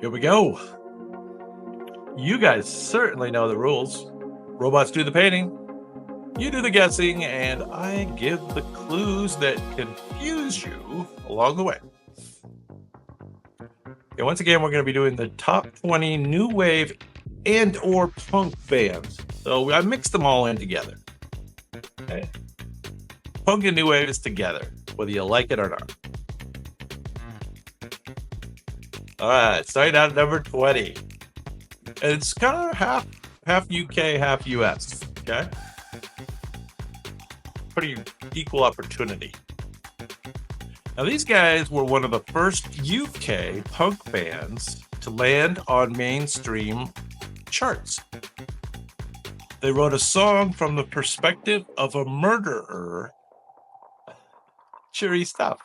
Here we go. You guys certainly know the rules. Robots do the painting, you do the guessing, and I give the clues that confuse you along the way. And once again, we're going to be doing the top 20 new wave and or punk bands. So I mixed them all in together. Okay. Punk and new wave is together, whether you like it or not. All right, starting out at number 20. And it's kind of half UK, half US. Okay. Pretty equal opportunity. Now, these guys were one of the first UK punk bands to land on mainstream charts. They wrote a song from the perspective of a murderer. Cheery stuff.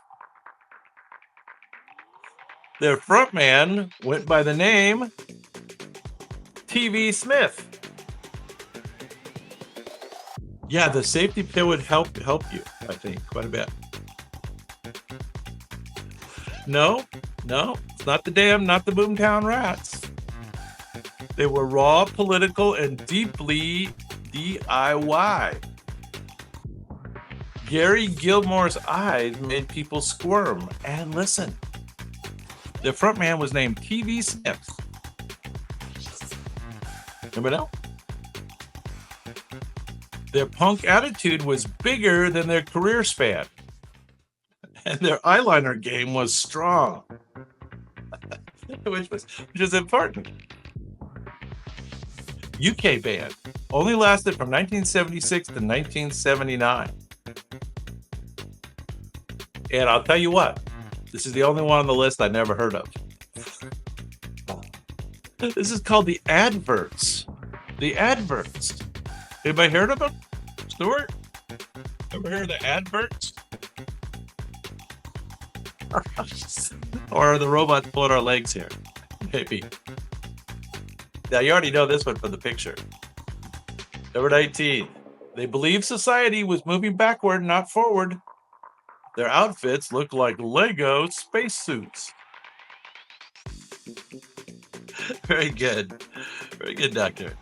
Their frontman went by the name TV Smith. Yeah, the safety pin would help you, I think, quite a bit. No, it's not the Boomtown Rats. They were raw, political, and deeply DIY. Gary Gilmore's eyes made people squirm and listen. Their frontman was named TV Smith. Remember that? Their punk attitude was bigger than their career span. And their eyeliner game was strong, which is important. UK band, only lasted from 1976 to 1979. And I'll tell you what, this is the only one on the list I never heard of. This is called the Adverts. The Adverts. Anybody heard of them? Stuart? Ever heard of the Adverts? Or are the robots pulling our legs here? Maybe. Now, you already know this one from the picture. Number 19. They believed society was moving backward, not forward. Their outfits looked like Lego spacesuits. Very good. Very good, Doctor.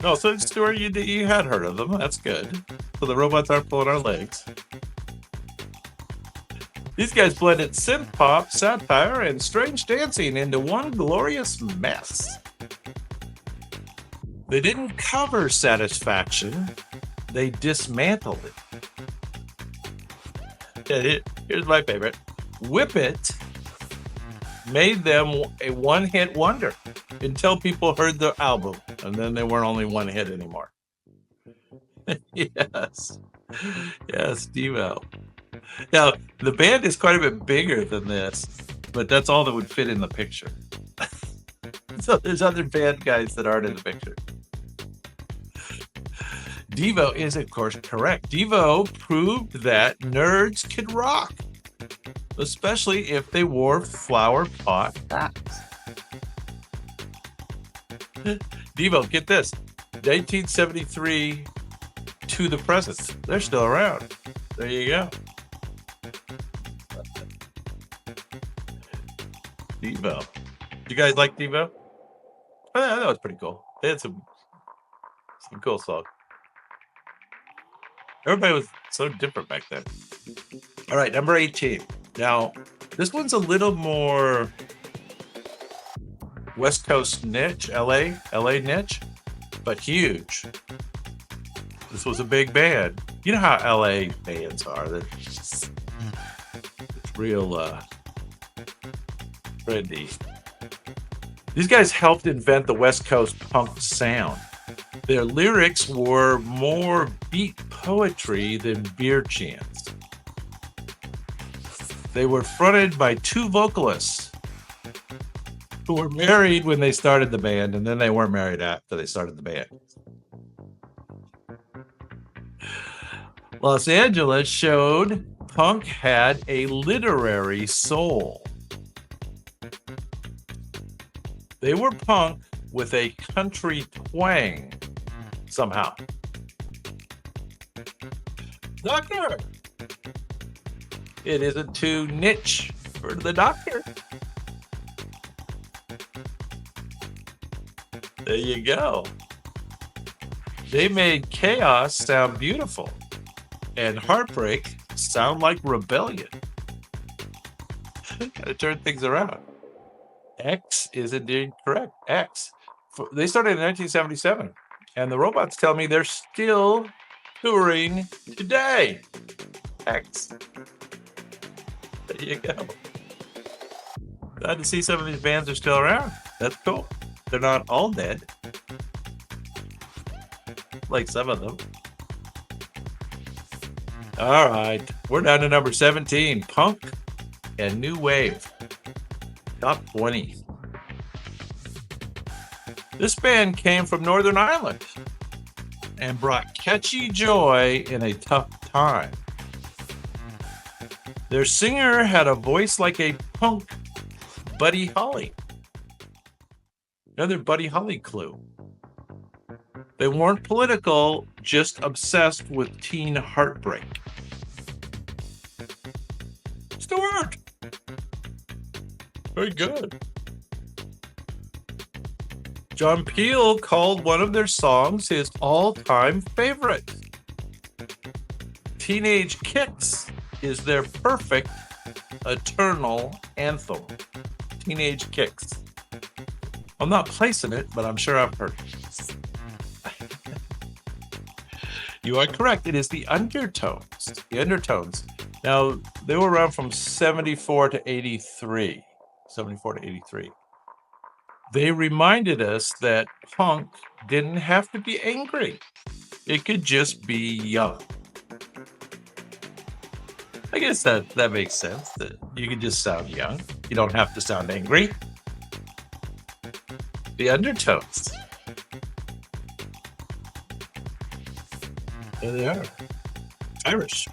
No, so Stuart, you had heard of them. That's good. So the robots aren't pulling our legs. These guys blended synth pop, satire, and strange dancing into one glorious mess. They didn't cover Satisfaction. They dismantled it. Here's my favorite. Whip It made them a one-hit wonder until people heard the album, and then they weren't only one hit anymore. Yes, Devo. Now, the band is quite a bit bigger than this, but that's all that would fit in the picture. So there's other band guys that aren't in the picture. Devo is, of course, correct. Devo proved that nerds could rock, especially if they wore flower pot hats. Devo, get this, 1973 to the present. They're still around. There you go. Devo. You guys like Devo? Oh, that was pretty cool. They had some cool songs. Everybody was so different back then. All right, number 18. Now, this one's a little more West Coast niche, LA niche, but huge. This was a big band. You know how LA bands are. They're just real trendy. These guys helped invent the West Coast punk sound. Their lyrics were more beat poetry than beer chants. They were fronted by two vocalists who were married when they started the band, and then they weren't married after they started the band. Los Angeles showed punk had a literary soul. They were punk with a country twang somehow. Doctor, it isn't too niche refer to the doctor. There you go. They made chaos sound beautiful and heartbreak sound like rebellion. Gotta turn things around. X is indeed correct. X. They started in 1977, and the robots tell me they're still touring today. X. There you go. Glad to see some of these bands are still around. That's cool. They're not all dead, like some of them. All right, we're down to number 17, punk and new wave. Top 20. This band came from Northern Ireland and brought catchy joy in a tough time. Their singer had a voice like a punk Buddy Holly. Another Buddy Holly clue. They weren't political, just obsessed with teen heartbreak. Stuart! Very good. John Peel called one of their songs his all-time favorite. Teenage Kicks is their perfect eternal anthem. Teenage Kicks. I'm not placing it, but I'm sure I've heard it. You are correct. It is the Undertones. The Undertones. Now, they were around from 74 to 83. 74 to 83. They reminded us that punk didn't have to be angry. It could just be young. I guess that makes sense, that you can just sound young. You don't have to sound angry. The Undertones. There they are. Irish.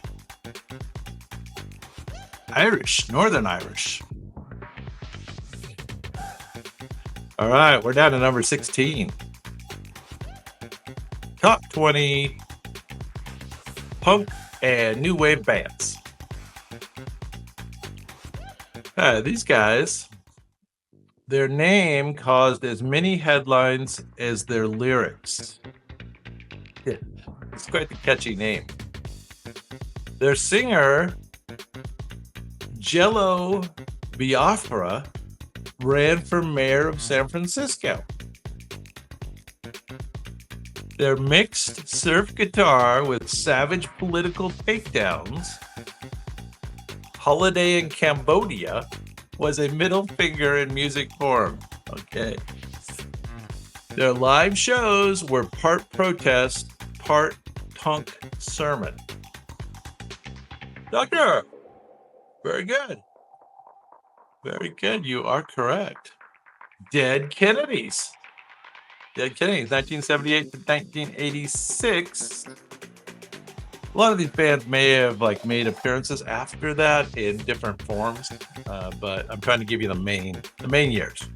Irish. Northern Irish. All right, we're down to number 16. Top 20 punk and new wave bands. These guys, their name caused as many headlines as their lyrics. Yeah, it's quite the catchy name. Their singer, Jello Biafra, ran for mayor of San Francisco. Their mixed surf guitar with savage political takedowns, Holiday in Cambodia, was a middle finger in music form. Okay. Their live shows were part protest, part punk sermon. Doctor, very good. Very good. You are correct. Dead Kennedys. Dead Kennedys, 1978 to 1986. A lot of these bands may have made appearances after that in different forms, but I'm trying to give you the main years.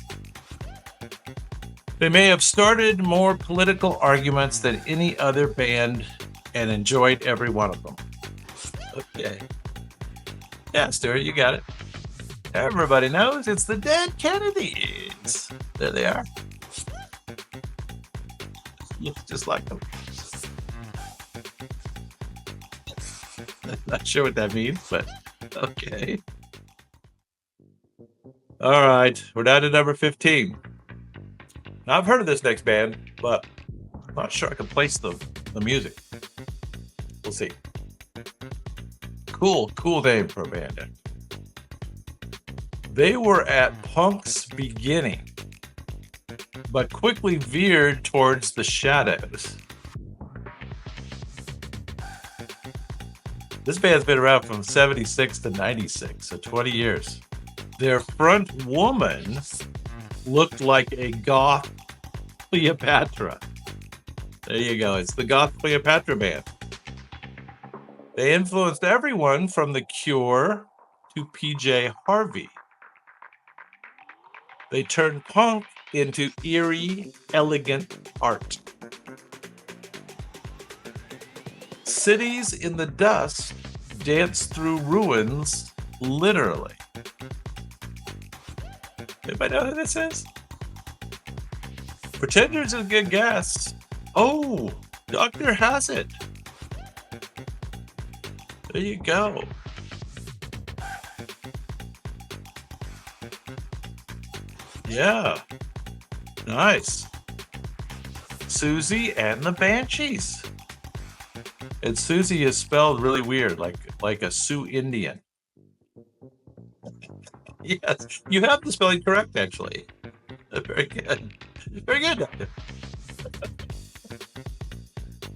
They may have started more political arguments than any other band and enjoyed every one of them. Okay. Yeah, Stuart, you got it. Everybody knows it's the Dead Kennedys. There they are. Looks just like them. Not sure what that means, but okay. All right, we're down to number 15. Now, I've heard of this next band, but I'm not sure I can place the music. We'll see. Cool name for a band. They were at punk's beginning, but quickly veered towards the shadows. This band's been around from 76 to 96, so 20 years. Their front woman looked like a goth Cleopatra. There you go. It's the goth Cleopatra band. They influenced everyone from The Cure to PJ Harvey. They turned punk into eerie, elegant art. Cities in the Dust dance through ruins, literally. Anybody know who this is? Pretenders is a good guess. Oh, Doctor has it. There you go. Yeah, nice. Susie and the Banshees. And Susie is spelled really weird, like a Sioux Indian. Yes, you have the spelling correct, actually. Very good. Very good, Doctor.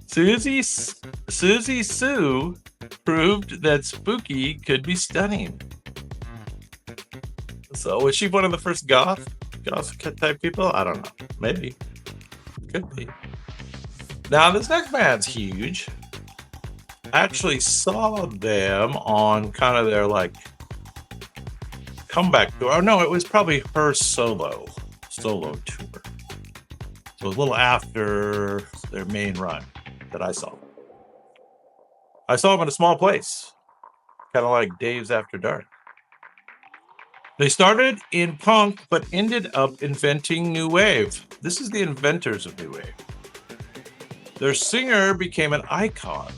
Susie Sue proved that spooky could be stunning. So was she one of the first goth type people? I don't know. Maybe. Could be. Now this next band's huge. I actually saw them on kind of their like comeback tour. Oh no, it was probably her solo tour. So a little after their main run that I saw. I saw them in a small place, kind of like Dave's After Dark. They started in punk, but ended up inventing new wave. This is the inventors of new wave. Their singer became an icon,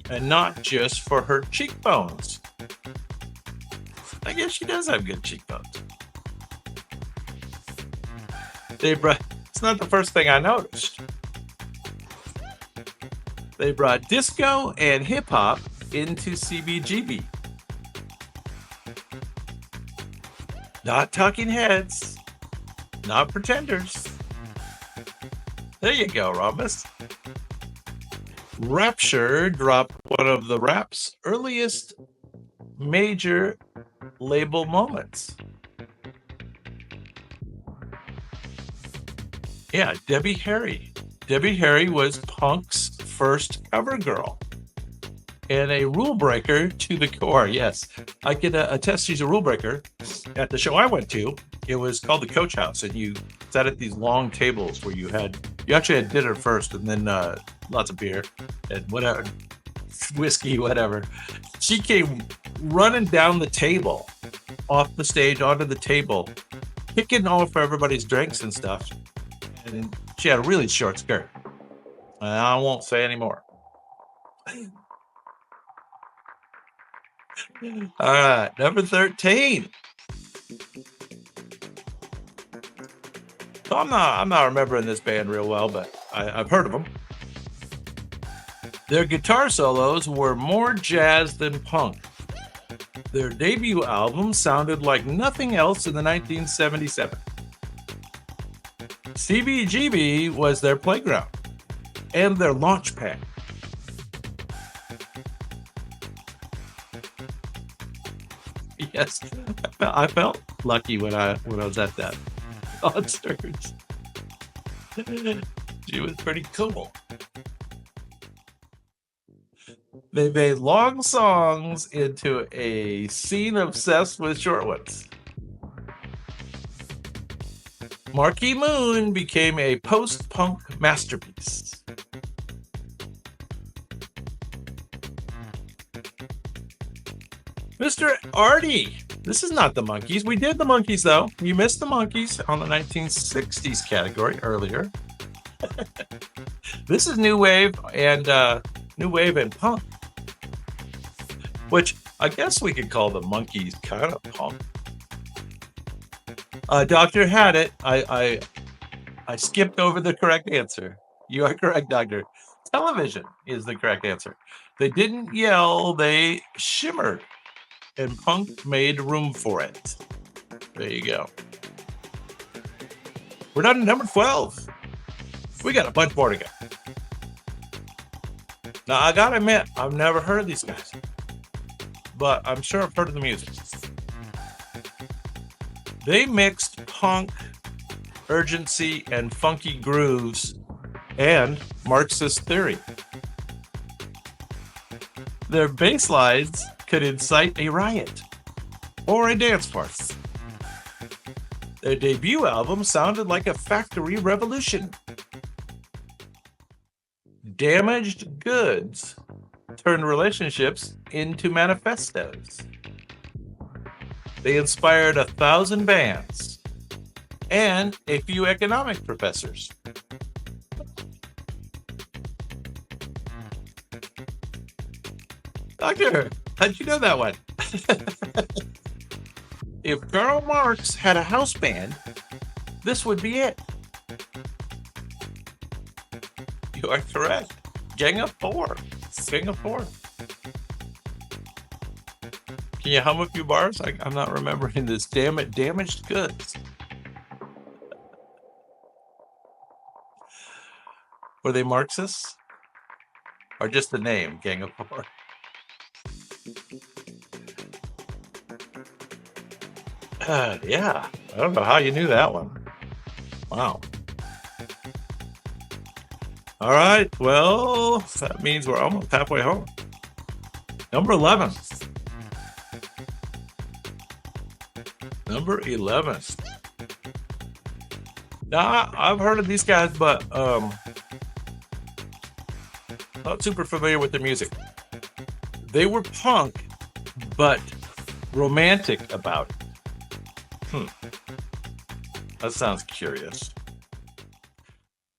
and not just for her cheekbones. I guess she does have good cheekbones. It's not the first thing I noticed. They brought disco and hip hop into CBGB. Not Talking Heads, not Pretenders. There you go, Rhombus. Rapture dropped one of the rap's earliest major label moments. Yeah, Debbie Harry. Debbie Harry was punk's first cover girl and a rule breaker to the core. Yes, I can attest she's a rule breaker. At the show I went to, it was called the Coach House, and you sat at these long tables where you actually had dinner first, and then lots of beer and whatever, whiskey, whatever. She came running down the table, off the stage onto the table, picking off everybody's drinks and stuff. And she had a really short skirt. And I won't say any more. All right, number 13. So I'm not remembering this band real well, but I've heard of them. Their guitar solos were more jazz than punk. Their debut album sounded like nothing else in the 1977. CBGB was their playground and their launch pad. Yes, I felt lucky when I was at that concert. She was pretty cool. They made long songs into a scene obsessed with short ones. Marquee Moon became a post-punk masterpiece. Mr. Artie. This is not the Monkees. We did the Monkees, though. You missed the Monkees on the 1960s category earlier. This is new wave and punk, which I guess we could call the Monkees kind of punk. Doctor had it. I skipped over the correct answer. You are correct, Doctor. Television is the correct answer. They didn't yell, they shimmered, and punk made room for it. There you go. We're done to number 12. We got a bunch more to go. Now, I gotta admit, I've never heard of these guys, but I'm sure I've heard of the music. They mixed punk, urgency, and funky grooves, and Marxist theory. Their bass lines could incite a riot or a dance party. Their debut album sounded like a factory revolution. Damaged goods turned relationships into manifestos. They inspired 1,000 bands and a few economic professors. Doctor, how'd you know that one? If Karl Marx had a house band, this would be it. You are correct. Gang of Four. Gang of Four. Can you hum a few bars? I'm not remembering this. Damn it, damaged goods. Were they Marxists? Or just the name, Gang of Four? Yeah. I don't know how you knew that one. Wow. All right. Well, that means we're almost halfway home. Number 11. Number 11. Now, I've heard of these guys, but not super familiar with their music. They were punk, but romantic about it. That sounds curious.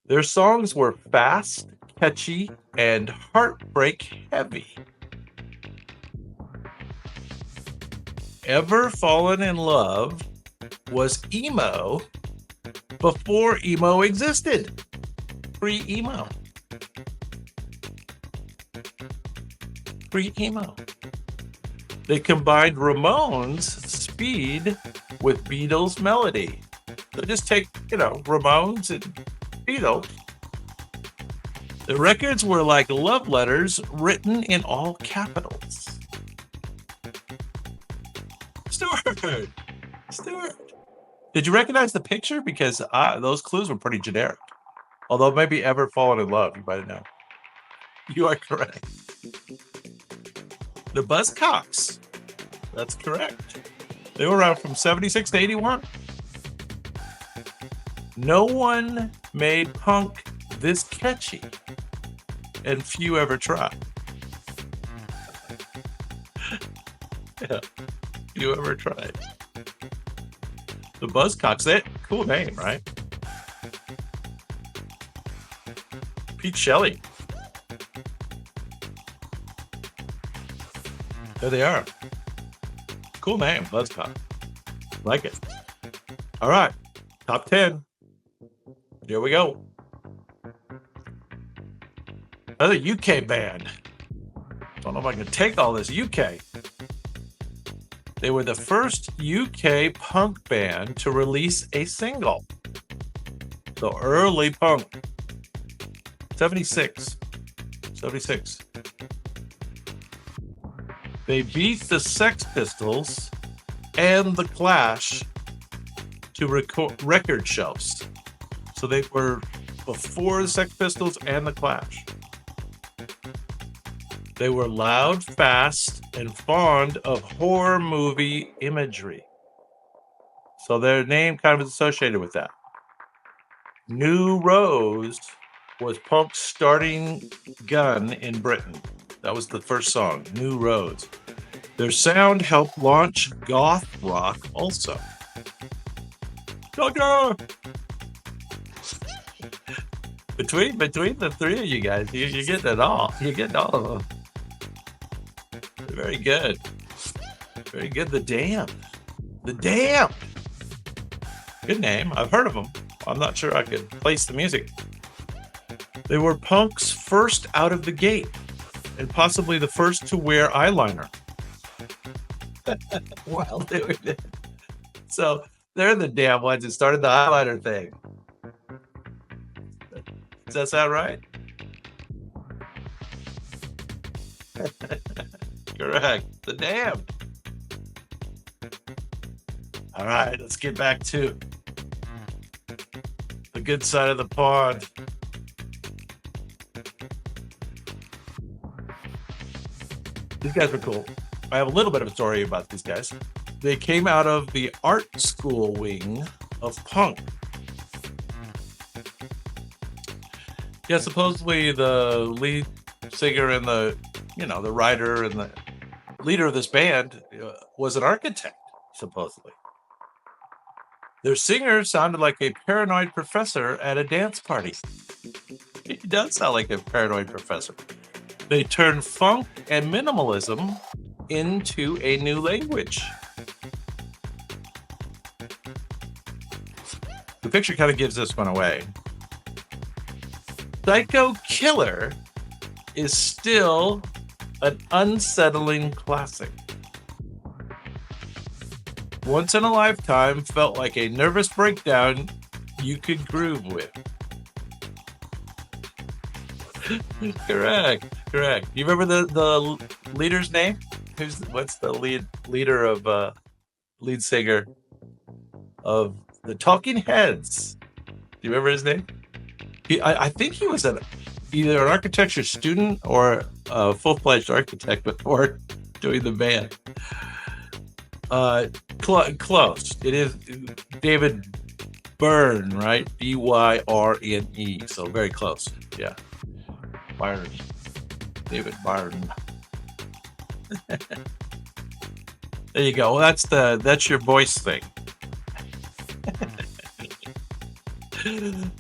Their songs were fast, catchy, and heartbreak heavy. Ever Fallen in Love was emo before emo existed. Pre-emo. Pre-emo. They combined Ramones' speed with Beatles' melody. So just take, Ramones and Beatles. The records were like love letters written in all capitals. Stuart. Did you recognize the picture? Because those clues were pretty generic. Although maybe Ever Fallen in Love, you might have known. You are correct. The Buzzcocks. That's correct. They were around from 76 to 81. No one made punk this catchy, and few ever tried. Yeah, few ever tried. The Buzzcocks, that cool name, right? Pete Shelley. There they are. Cool name, Buzzcock. Like it. All right, top 10. Here we go. Another UK band. Don't know if I can take all this UK. They were the first UK punk band to release a single. So early punk. 76. They beat the Sex Pistols and the Clash to record shelves. So they were before the Sex Pistols and the Clash. They were loud, fast, and fond of horror movie imagery. So their name kind of is associated with that. New Rose was punk's starting gun in Britain. That was the first song, New Rose. Their sound helped launch goth rock also. Doctor! Between the three of you guys, you're getting it all. You're getting all of them. Very good. Very good. The Damned. The Damned. Good name. I've heard of them. I'm not sure I could place the music. They were punk's first out of the gate and possibly the first to wear eyeliner. Well, dude. So they're the damn ones that started the eyeliner thing. Does that sound right? Correct. The Damned. All right, let's get back to the good side of the pond. These guys were cool. I have a little bit of a story about these guys. They came out of the art school wing of punk. Yeah, supposedly the lead singer and the writer and the leader of this band was an architect, supposedly. Their singer sounded like a paranoid professor at a dance party. He does sound like a paranoid professor. They turned funk and minimalism into a new language. The picture kind of gives this one away. Psycho Killer is still an unsettling classic. Once in a lifetime felt like a nervous breakdown you could groove with. Correct. You remember the leader's name? What's the lead singer of the Talking Heads? Do you remember his name? I think he was either an architecture student or a full-fledged architect before doing the band. Close. It is David Byrne, right? Byrne. So very close. Yeah. Byron. David Byrne. There you go. Well, that's your voice thing.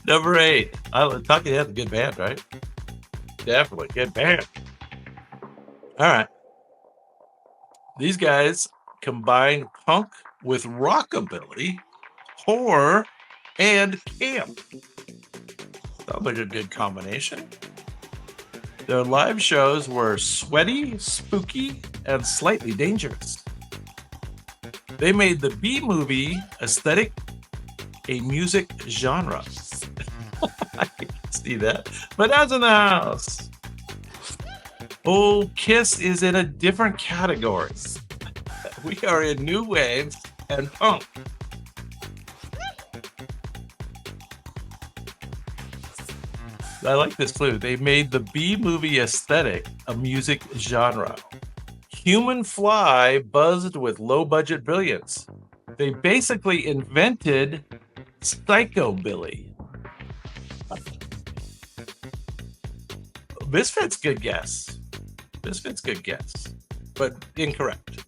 Number 8. Talking Heads, a good band, right? Definitely good band. All right. These guys combined punk with rockabilly, horror, and camp. Sounds like a good combination. Their live shows were sweaty, spooky, and slightly dangerous. They made the B-movie aesthetic a music genre. I can see that. But as in the house. Oh, Kiss is in a different category. We are in new wave and punk. I like this clue. They made the B-movie aesthetic a music genre. Human Fly buzzed with low-budget brilliance. They basically invented psychobilly. Misfits, good guess. But incorrect.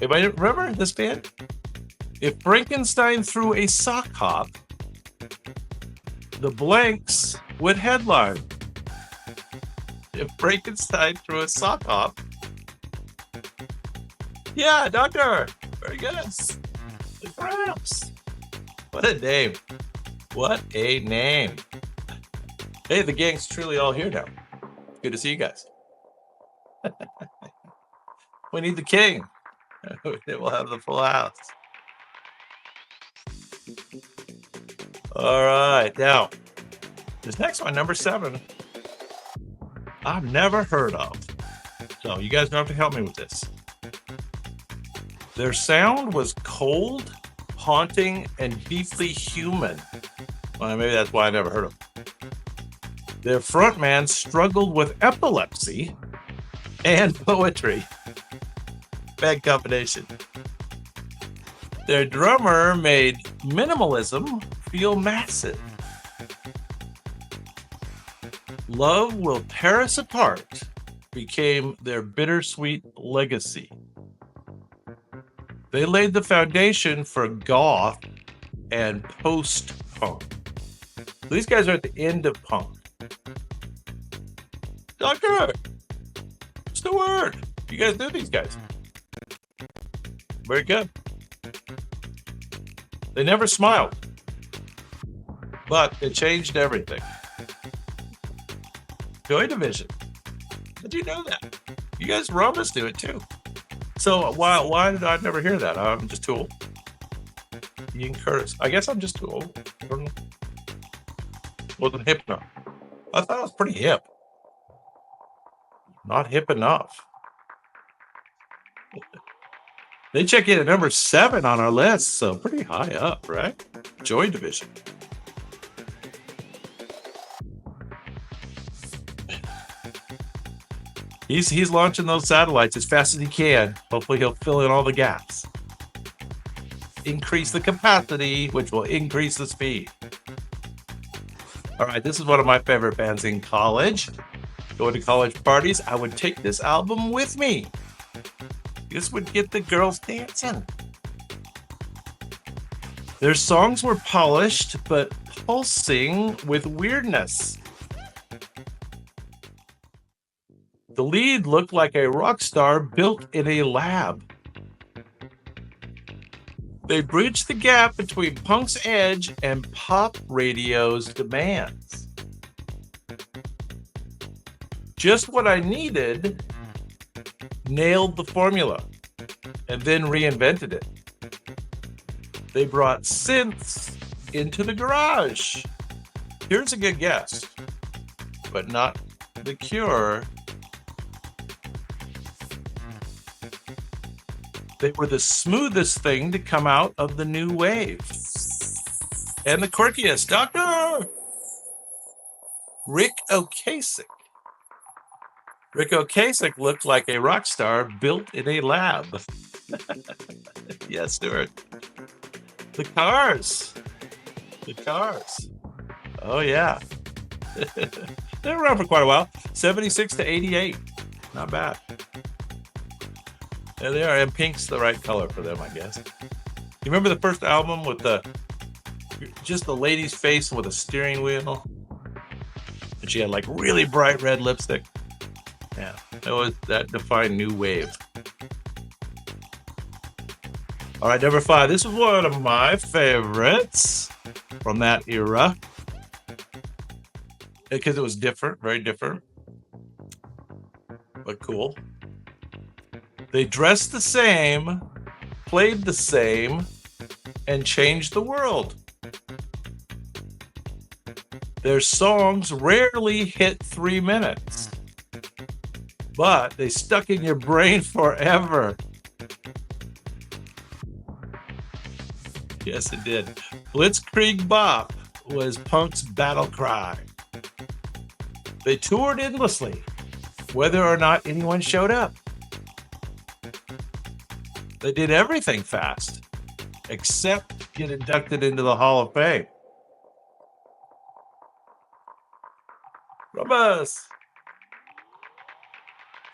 Anybody remember this band? If Frankenstein threw a sock hop, the Blanks would headline. If Frankenstein threw a sock hop. Yeah, Doctor. Very good. Perhaps. What a name. Hey, the gang's truly all here now. Good to see you guys. We need the king. We'll have the full house. All right. Now, this next one, number 7, I've never heard of. So you guys don't have to help me with this. Their sound was cold, haunting, and deeply human. Well, maybe that's why I never heard of them. Their frontman struggled with epilepsy and poetry. Bad combination. Their drummer made minimalism feel massive. Love Will Tear Us Apart became their bittersweet legacy. They laid the foundation for goth and post-punk. These guys are at the end of punk. Doctor, what's the word? You guys know these guys. Very good. They never smiled, but it changed everything. Joy Division. Did you know that? You guys Romans do it too. So why did I never hear that? I'm just too old. Ian Curtis. I guess I'm just too old. I don't know. Wasn't hip enough. I thought it was pretty hip. Not hip enough. They check in at number 7 on our list, so pretty high up, right? Joy Division. He's launching those satellites as fast as he can. Hopefully he'll fill in all the gaps. Increase the capacity, which will increase the speed. All right, this is one of my favorite bands in college. Going to college parties, I would take this album with me. This would get the girls dancing. Their songs were polished, but pulsing with weirdness. The lead looked like a rock star built in a lab. They bridged the gap between punk's edge and pop radio's demands. Just what I needed, nailed the formula, and then reinvented it. They brought synths into the garage. Here's a good guess, but not The Cure. They were the smoothest thing to come out of the new wave. And the quirkiest, Dr. Rick Ocasek. Rick Ocasek looked like a rock star built in a lab. Yes, Stuart. The Cars. The Cars. Oh, yeah. They were around for quite a while. 76 to 88. Not bad. There they are. And pink's the right color for them, I guess. You remember the first album with just the lady's face with a steering wheel? And she had like really bright red lipstick. Yeah, that defined new wave. All right, number 5. This is one of my favorites from that era because it was different, very different, but cool. They dressed the same, played the same, and changed the world. Their songs rarely hit 3 minutes, but they stuck in your brain forever. Yes, it did. Blitzkrieg Bop was punk's battle cry. They toured endlessly, whether or not anyone showed up. They did everything fast, except get inducted into the Hall of Fame. Raucous.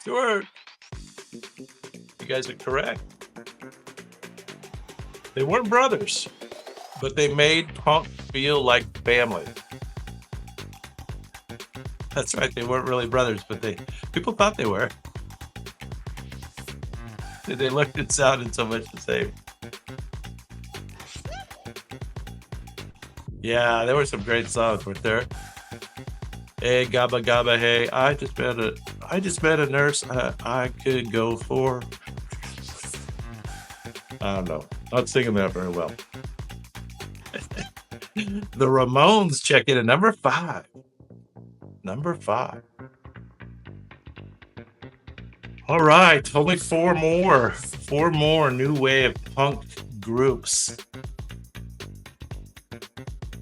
Stuart. You guys are correct. They weren't brothers, but they made punk feel like family. That's right, they weren't really brothers, but people thought they were. They looked and sounded so much the same. Yeah, there were some great songs, weren't there? Hey, gabba gabba, hey, I just met a nurse I could go for. I don't know. Not singing that very well. The Ramones check in at number 5. Number 5. All right, only 4 more. 4 more new wave punk groups.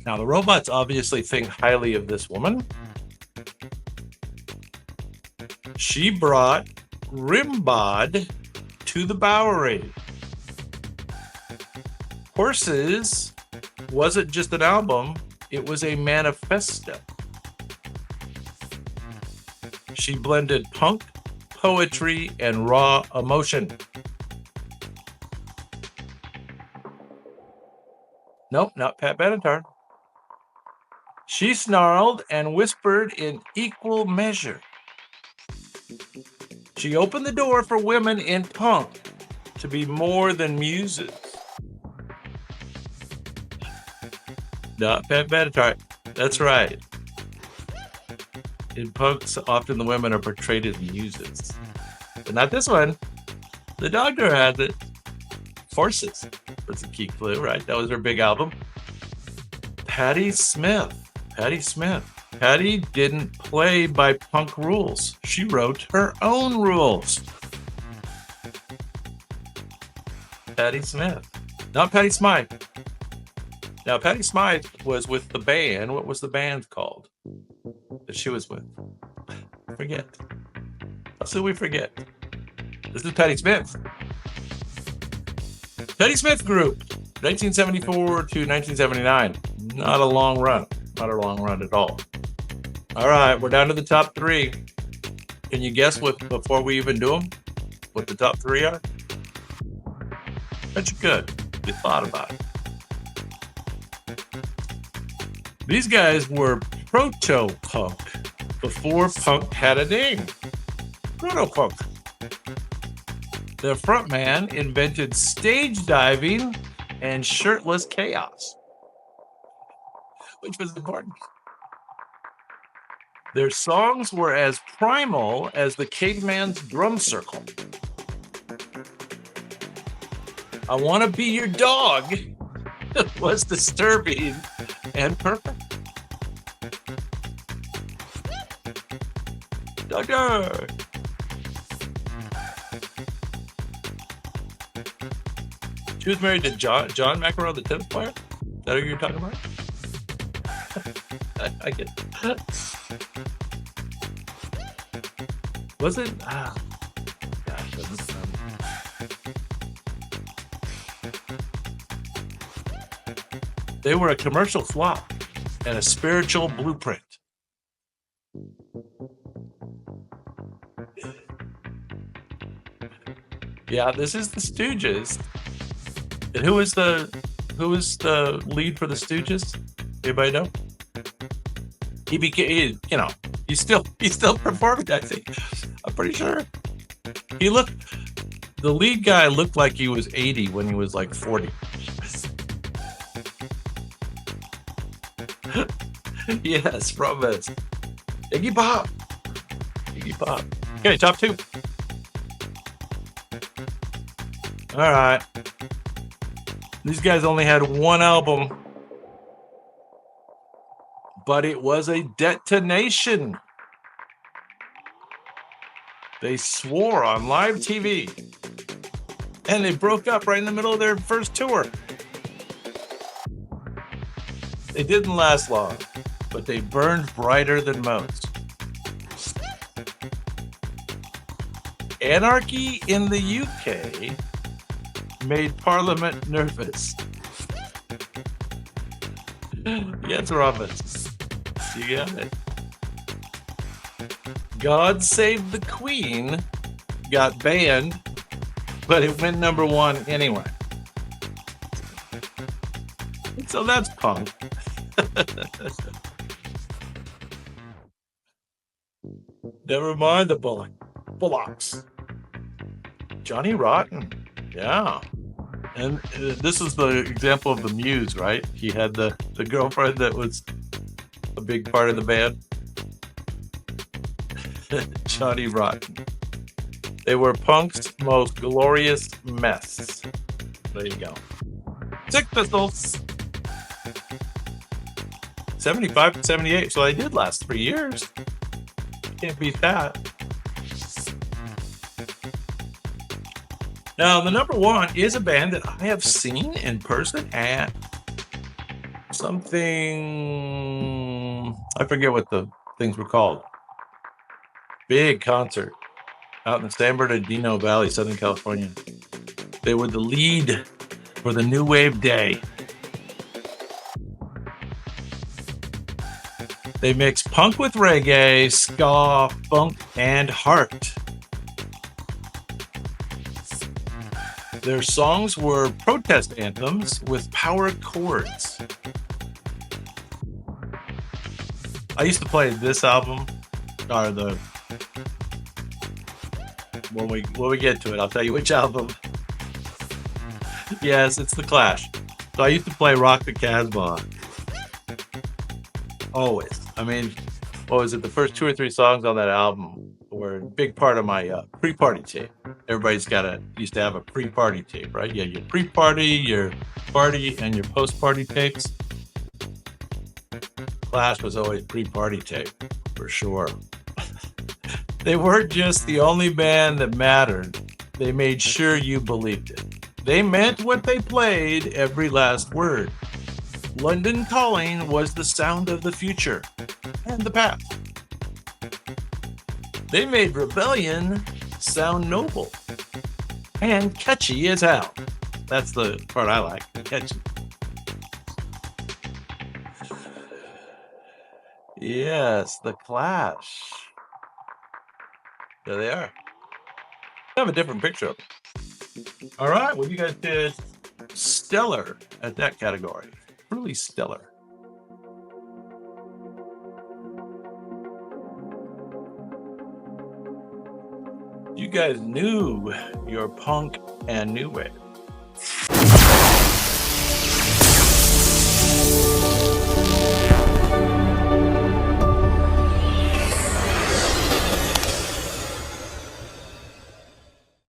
Now, the robots obviously think highly of this woman. She brought Rimbod to the Bowery. Horses wasn't just an album, it was a manifesto. She blended punk, poetry, and raw emotion. Nope, not Pat Benatar. She snarled and whispered in equal measure. She opened the door for women in punk to be more than muses. Not Pat Benatar. That's right. In punks, often the women are portrayed as muses. But not this one. The Doctor has it. Horses was a key clue, right? That was her big album. Patti Smith. Patti didn't play by punk rules. She wrote her own rules. Patti Smith. Not Patti Smythe. Now, Patti Smythe was with the band. What was the band called that she was with? Forget. Let's see, we forget. This is Patti Smith. Patti Smith Group, 1974 to 1979. Not a long run. Not a long run at all. All right, we're down to the top 3. Can you guess before we even do them, what the top 3 are? Bet you could. You thought about it. These guys were proto-punk before punk had a name. Proto-punk. The frontman invented stage diving and shirtless chaos, which was important. Their songs were as primal as the caveman's drum circle. I Want to Be Your Dog was disturbing and perfect. Dogger. She was married to John McEnroe, the tennis player. Is that who you're talking about? I get it. Was it? Gosh, they were a commercial flop and a spiritual blueprint. Yeah, this is the Stooges. And who is the lead for the Stooges? Anybody know? He became, he's still performing, I think. I'm pretty sure. The lead guy looked like he was 80 when he was like 40. Yes, from us. Iggy Pop. Okay, top 2. All right. These guys only had one album, but it was a detonation. They swore on live TV, and they broke up right in the middle of their first tour. They didn't last long, but they burned brighter than most. Anarchy in the UK made Parliament nervous. Yes, Robbins. You got it. God Save the Queen got banned, but it went number 1 anyway. So that's punk. Never mind the bullocks. Johnny Rotten. Yeah. And this is the example of the Muse, right? He had the girlfriend that was a big part of the band. Johnny Rotten. They were punk's most glorious mess. There you go. Sex Pistols. 75 to 78. So they did last 3 years. Can't beat that. Now, the number 1 is a band that I have seen in person at something. I forget what the things were called. Big concert out in the San Bernardino Valley, Southern California. They were the lead for the New Wave Day. They mixed punk with reggae, ska, funk, and heart. Their songs were protest anthems with power chords. I used to play this album, or when we get to it, I'll tell you which album. Yes, it's The Clash. So I used to play Rock the Casbah. Always. I mean, what was it? The first 2 or 3 songs on that album were a big part of my pre-party tape. Everybody's used to have a pre-party tape, right? Yeah, your pre-party, your party, and your post-party tapes. Clash was always pre-party tape, for sure. They weren't just the only band that mattered. They made sure you believed it. They meant what they played, every last word. London Calling was the sound of the future and the past. They made rebellion sound noble and catchy as hell. That's the part I like, catchy. Yes, The Clash. There they are. I have a different picture of them. All right, well, you guys did stellar at that category. Really stellar. You guys knew your punk and new wave.